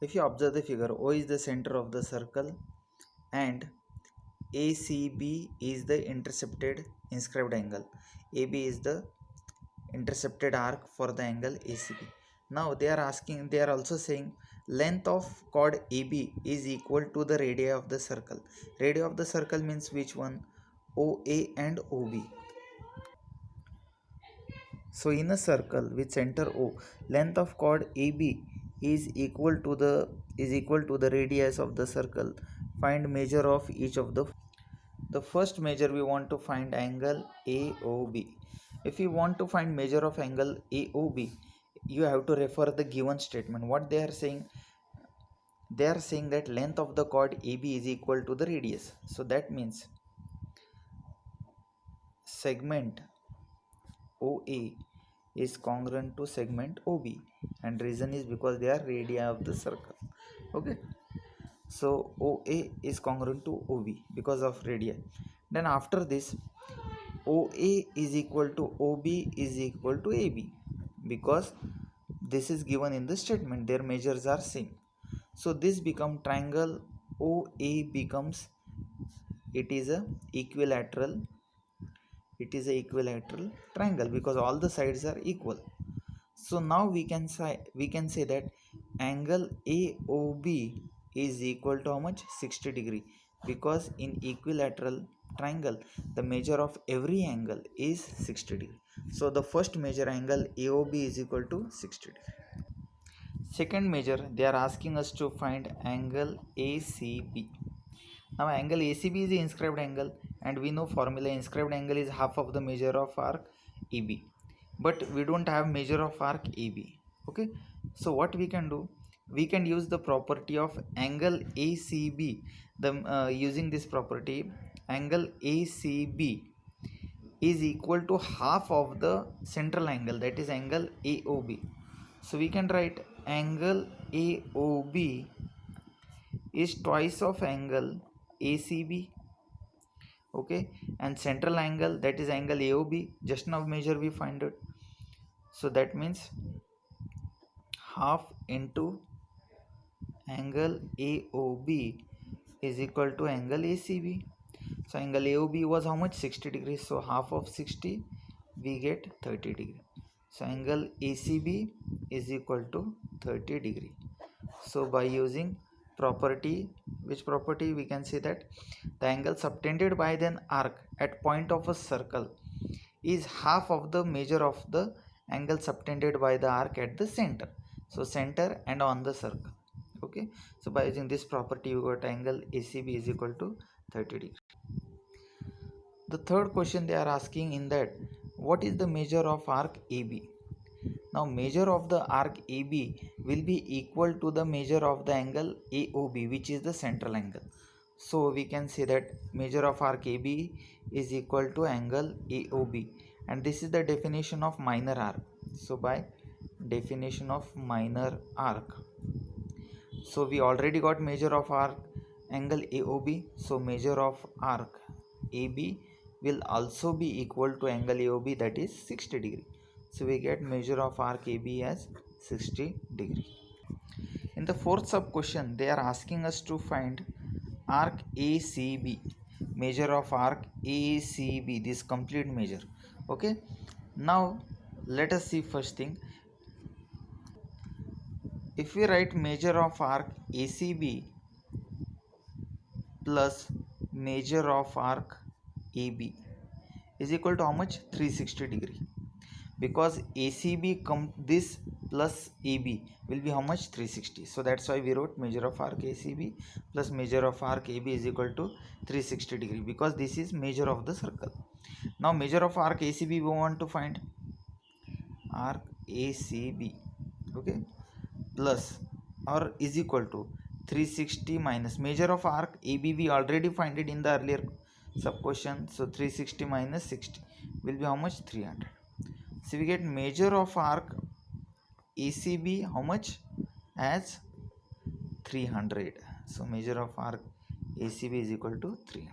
If you observe the figure, O is the center of the circle and ACB is the intercepted inscribed angle. AB is the intercepted arc for the angle ACB. Now they are also saying length of chord AB is equal to the radii of the circle. Radii of the circle means which one? OA and OB. So in a circle with center O, length of chord AB is equal to the radius of the circle. Find measure of each of the first measure. We want to find angle AOB. If you want to find measure of angle AOB, you have to refer the given statement. What they are saying? They are saying that length of the chord AB is equal to the radius. So that means segment OA is congruent to segment OB, and reason is because they are radii of the circle. Okay, so OA is congruent to OB because of radii. Then after this, OA is equal to OB is equal to AB, because this is given in the statement, their measures are same. So this become triangle OA becomes, it is a equilateral triangle because all the sides are equal. So now we can say that angle AOB is equal to how much? 60 degree, because in equilateral triangle the measure of every angle is 60 degree. So the first measure, angle AOB, is equal to 60 degree. Second measure, they are asking us to find angle ACB. Now angle ACB is the inscribed angle, and we know formula, inscribed angle is half of the measure of arc AB, but we don't have measure of arc AB. Okay, so what we can do, we can use the property of angle ACB. Using this property, angle ACB is equal to half of the central angle, that is angle AOB. So we can write angle AOB is twice of angle ACB. Okay, and central angle, that is angle AOB, just now measure we find it. So that means half into angle AOB is equal to angle ACB. So angle AOB was how much? 60 degrees. So half of 60, we get 30 degree. So angle ACB is equal to 30 degree. So by using property, which property? We can say that the angle subtended by an arc at point of a circle is half of the measure of the angle subtended by the arc at the center. So center and on the circle. Okay, so by using this property, you got angle ACB is equal to 30 degree. The third question they are asking in that, what is the measure of arc AB? Now measure of the arc AB will be equal to the measure of the angle AOB, which is the central angle. So we can say that measure of arc AB is equal to angle AOB, and this is the definition of minor arc. So by definition of minor arc, so we already got measure of arc angle AOB, so measure of arc AB will also be equal to angle AOB, that is 60 degree. So we get measure of arc AB as 60 degree. In the fourth sub question, they are asking us to find arc ACB, measure of arc ACB, this complete measure. Okay, now let us see first thing. If we write measure of arc ACB plus measure of arc AB is equal to how much? 360 degree, because ACB this plus AB will be how much? 360. So that's why we wrote measure of arc ACB plus measure of arc AB is equal to 360 degree, because this is measure of the circle. Now measure of arc ACB we want to find, arc ACB, okay, plus or is equal to 360 minus measure of arc AB, we already find it in the earlier sub question. So 360 minus 60 will be how much? 300. So we get measure of arc ACB how much? As 300. So measure of arc ACB is equal to 300.